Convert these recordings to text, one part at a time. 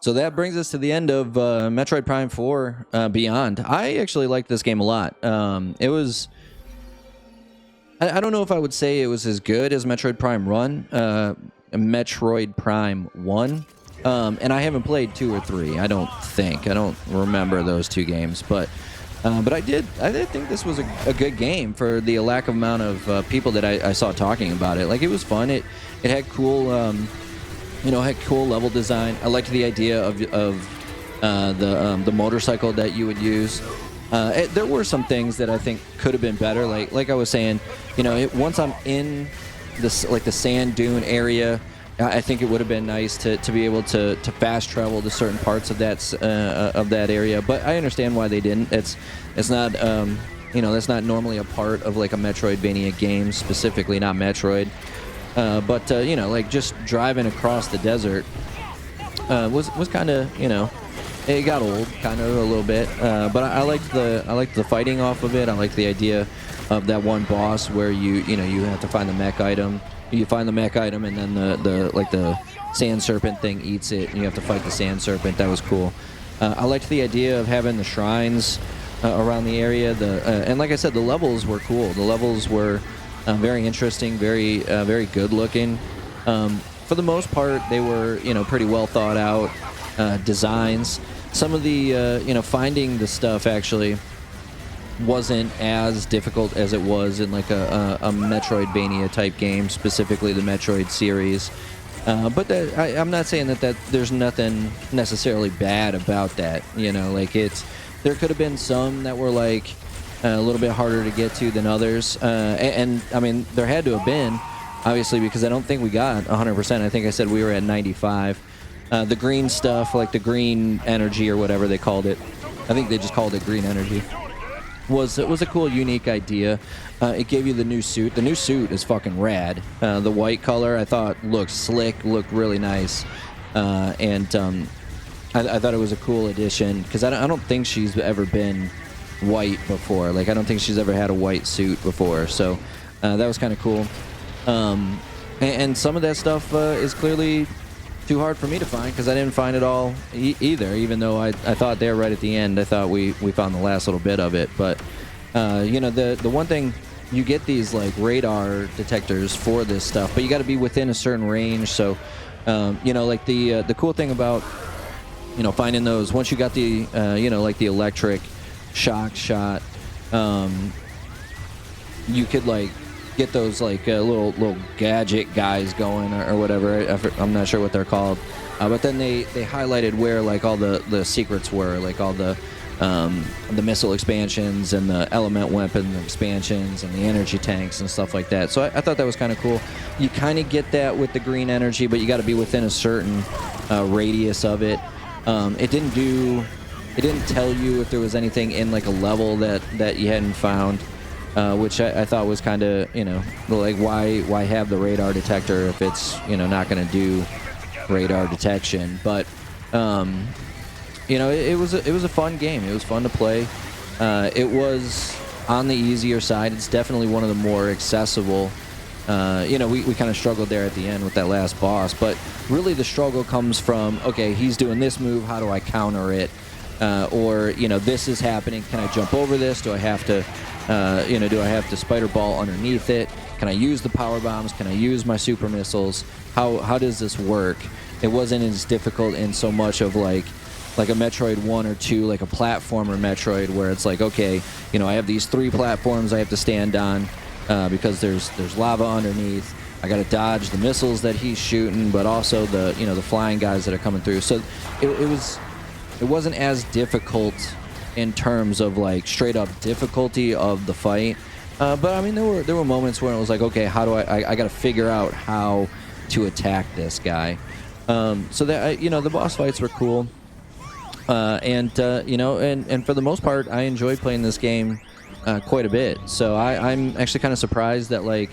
So that brings us to the end of Metroid Prime 4 Beyond. I actually liked this game a lot. It was... I don't know if I would say it was as good as Metroid Prime Metroid Prime 1. And I haven't played 2 or 3, I don't think. I don't remember those 2 games. But I did think this was a good game for the lack of amount of people that I saw talking about it. Like, it was fun. It had cool... had cool level design. I liked the idea of the motorcycle that you would use. There were some things that I think could have been better. Like I was saying, once I'm in this the sand dune area, I think it would have been nice to be able to fast travel to certain parts of that area. But I understand why they didn't. It's not that's not normally a part of like a Metroidvania game, specifically not Metroid. But just driving across the desert was kind of, it got old kind of a little bit. But I liked the fighting off of it. I liked the idea of that one boss where you have to find the mech item. You find the mech item, and then the sand serpent thing eats it, and you have to fight the sand serpent. That was cool. I liked the idea of having the shrines around the area. And like I said, the levels were cool. The levels were very interesting, very good looking. For the most part, they were pretty well thought out designs. Some of the finding the stuff actually wasn't as difficult as it was in like a Metroidvania type game, specifically the Metroid series. But I'm not saying that there's nothing necessarily bad about that. There could have been some that were like a little bit harder to get to than others. And I mean, there had to have been, obviously, because I don't think we got 100%. I think I said we were at 95. The green stuff, like the green energy or whatever they called it, I think they just called it green energy, was a cool, unique idea. It gave you the new suit. The new suit is fucking rad. The white color, I thought, looked slick, looked really nice. I thought it was a cool addition, because I don't think she's ever been white before. Like, I don't think she's ever had a white suit before, so that was kind of cool. And some of that stuff is clearly too hard for me to find, because I didn't find it all either, even though I thought there right at the end, I thought we found the last little bit of it. But the one thing, you get these like radar detectors for this stuff, but you got to be within a certain range. So like the cool thing about finding those, once you got the like the electric shock shot, you could like get those like little gadget guys going or whatever. I'm not sure what they're called, but then they highlighted where like all the secrets were, like all the missile expansions and the element weapon expansions and the energy tanks and stuff like that. So I thought that was kind of cool. You kind of get that with the green energy, but you got to be within a certain radius of it. It didn't tell you if there was anything in like a level that you hadn't found, which I thought was kind of, like why have the radar detector if it's, not going to do radar detection. But, it was a fun game. It was fun to play. It was on the easier side. It's definitely one of the more accessible. We kind of struggled there at the end with that last boss, but really the struggle comes from, okay, he's doing this move, how do I counter it? Or this is happening, can I jump over this? Do I have to do I have to spider ball underneath it? Can I use the power bombs? Can I use my super missiles? How does this work? It wasn't as difficult in so much of like a Metroid 1 or 2, like a platformer Metroid, where it's like, okay, I have these 3 platforms I have to stand on because there's lava underneath. I got to dodge the missiles that he's shooting, but also the the flying guys that are coming through. So it wasn't as difficult in terms of like straight up difficulty of the fight, but I mean there were moments where it was like, okay, how do I got to figure out how to attack this guy. So that the boss fights were cool, and for the most part I enjoyed playing this game quite a bit. So I'm actually kind of surprised that like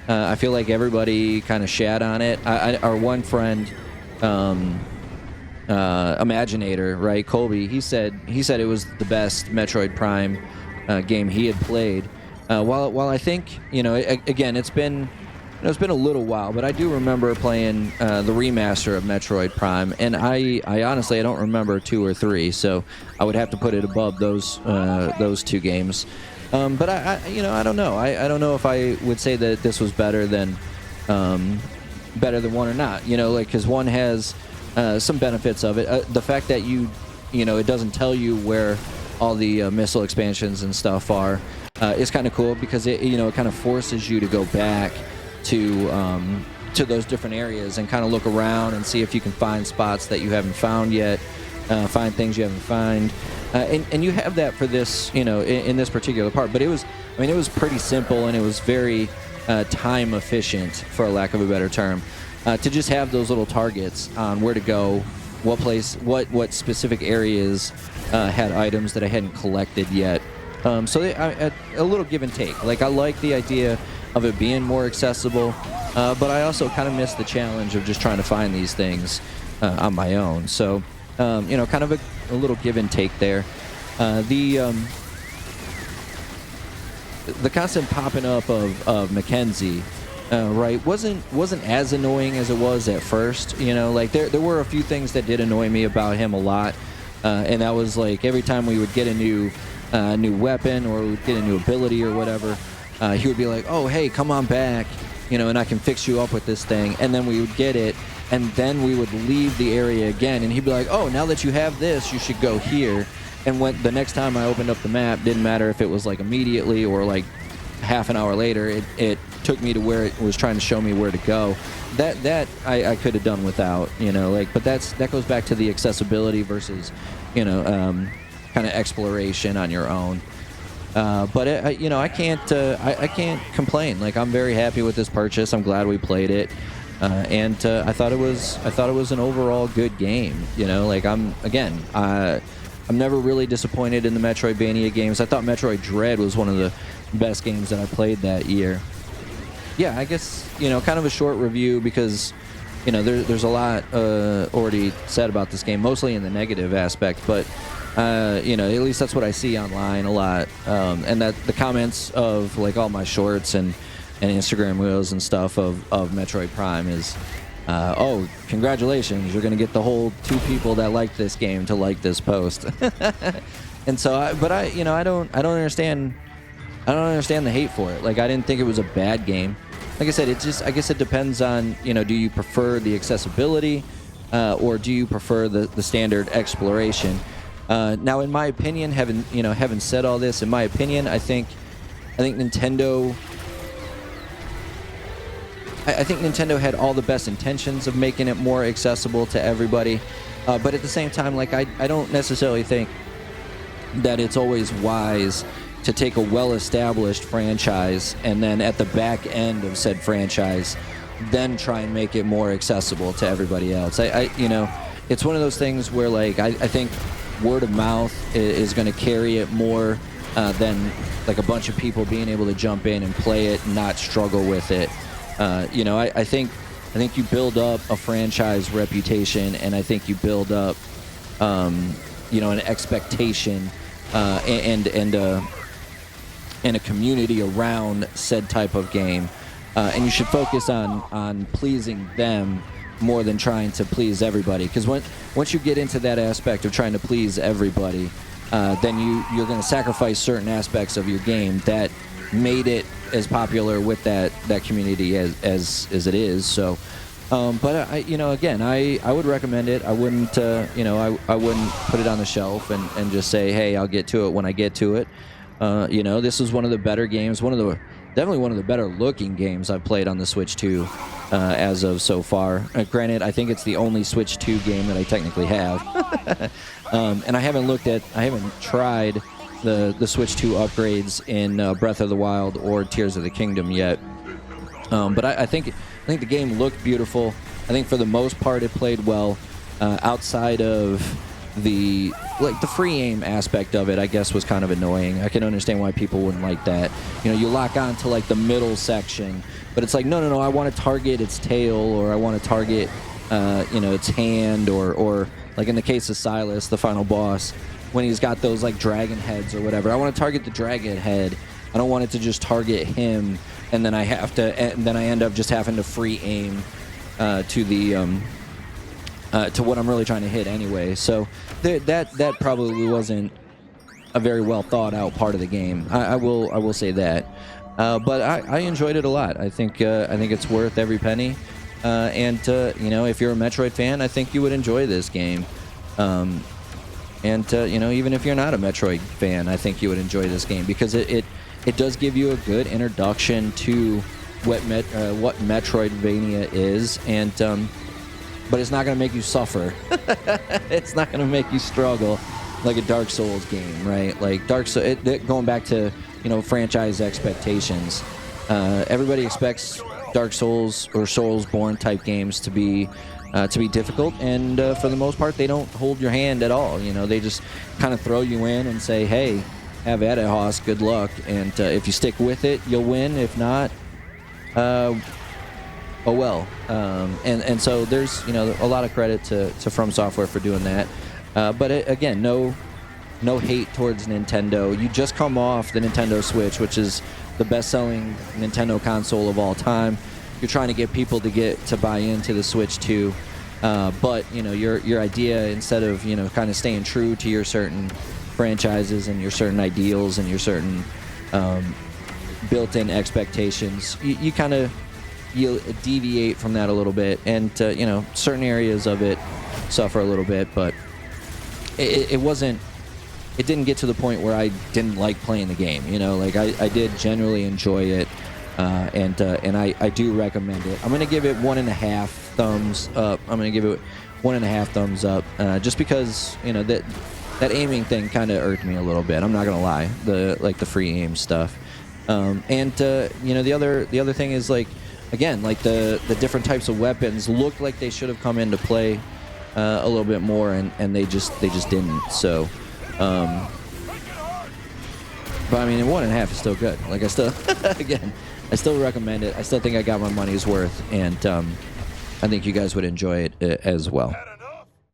I feel like everybody kind of shat on it. Our one friend, Imaginator, right, Colby, he said it was the best Metroid Prime game he had played. While I think again, it's been it's been a little while, but I do remember playing the remaster of Metroid Prime, and I honestly I don't remember 2 or 3, so I would have to put it above those 2 games. But I don't know. I don't know if I would say that this was better than 1 or not. Like, because 1 has some benefits of it. The fact that it doesn't tell you where all the missile expansions and stuff are is kind of cool, because it kind of forces you to go back to those different areas and kind of look around and see if you can find spots that you haven't found yet, find things you haven't found, and you have that for this, in this particular part. But it was pretty simple, and it was very time efficient, for a lack of a better term, to just have those little targets on where to go, what place, what specific areas had items that I hadn't collected yet. So a little give and take. Like, I like the idea of it being more accessible, but I also kind of miss the challenge of just trying to find these things on my own. So, kind of a little give and take there. The constant popping up of Mackenzie, right, wasn't as annoying as it was at first. Like, there were a few things that did annoy me about him a lot, and that was like every time we would get a new weapon, or we'd get a new ability or whatever, he would be like, "Oh, hey, come on back, and I can fix you up with this thing." And then we would get it, and then we would leave the area again, and he'd be like, "Oh, now that you have this, you should go here." And when the next time I opened up the map, didn't matter if it was like immediately or like half an hour later, it took me to where it was trying to show me where to go. That I could have done without, but that goes back to the accessibility versus, kind of exploration on your own. But I can't complain. Like, I'm very happy with this purchase. I'm glad we played it, and I thought it was an overall good game. I'm never really disappointed in the Metroidvania games. I thought Metroid Dread was one of the best games that I played that year. Yeah, I guess kind of a short review, because there's a lot already said about this game, mostly in the negative aspect, but at least that's what I see online a lot, and that the comments of like all my shorts and Instagram reels and stuff of Metroid Prime is, oh, congratulations, you're gonna get the whole 2 people that like this game to like this post. And so I don't understand the hate for it. Like, I didn't think it was a bad game. Like I said, I guess it depends on, do you prefer the accessibility, or do you prefer the standard exploration? Now, in my opinion, having said all this, in my opinion, I think Nintendo had all the best intentions of making it more accessible to everybody, but at the same time, like, I don't necessarily think that it's always wise to take a well-established franchise and then at the back end of said franchise, then try and make it more accessible to everybody else. It's one of those things where, like, I think word of mouth is going to carry it more than like a bunch of people being able to jump in and play it and not struggle with it. I think you build up a franchise reputation, and I think you build up an expectation and a community around said type of game, and you should focus on pleasing them more than trying to please everybody. Because once you get into that aspect of trying to please everybody, then you're going to sacrifice certain aspects of your game that made it as popular with that community as it is. So, but I would recommend it. I wouldn't I wouldn't put it on the shelf and just say, hey, I'll get to it when I get to it. This is one of the better games, definitely one of the better looking games I've played on the Switch 2 as of so far. Granted, I think it's the only Switch 2 game that I technically have. And I haven't tried the Switch 2 upgrades in Breath of the Wild or Tears of the Kingdom yet. But I think the game looked beautiful. I think for the most part it played well, outside of the free aim aspect of it, I guess, was kind of annoying. I can understand why people wouldn't like that. You lock on to like the middle section, but it's like, no, I want to target its tail, or I want to target its hand, or like in the case of Sylux, the final boss, when he's got those like dragon heads or whatever, I want to target the dragon head I don't want it to just target him, and then I end up just having to free aim to the to what I'm really trying to hit anyway. So that probably wasn't a very well thought out part of the game. I will say that. But I enjoyed it a lot. I think it's worth every penny. And you know, if you're a Metroid fan, I think you would enjoy this game. And you know, even if you're not a Metroid fan, I think you would enjoy this game because it does give you a good introduction to what Metroidvania is, and but it's not going to make you suffer. It's not going to make you struggle like a Dark Souls game, right? Like Dark Souls, going back to, you know, franchise expectations. Everybody expects Dark Souls or Soulsborne type games to be difficult, and for the most part, they don't hold your hand at all. You know, they just kind of throw you in and say, "Hey, have at it, Hoss. Good luck." And if you stick with it, you'll win. If not, oh well. And so there's, you know, a lot of credit to From Software for doing that. But again, no hate towards Nintendo. You just come off the Nintendo Switch, which is the best-selling Nintendo console of all time. You're trying to get people to buy into the Switch too. But you know, your idea, instead of, you know, kind of staying true to your certain franchises and your certain ideals and your certain built-in expectations, you deviate from that a little bit, and you know, certain areas of it suffer a little bit, but it didn't get to the point where I didn't like playing the game. You know, like I did generally enjoy it, and I do recommend it. I'm gonna give it 1.5 thumbs up. I'm gonna give it 1.5 thumbs up, just because, you know, that aiming thing kind of irked me a little bit. I'm not gonna lie, the free aim stuff, and you know, the other thing is, like, again, like the different types of weapons looked like they should have come into play a little bit more, and they just didn't. So, but I mean, 1.5 is still good. Like, I still recommend it. I still think I got my money's worth, and I think you guys would enjoy it as well.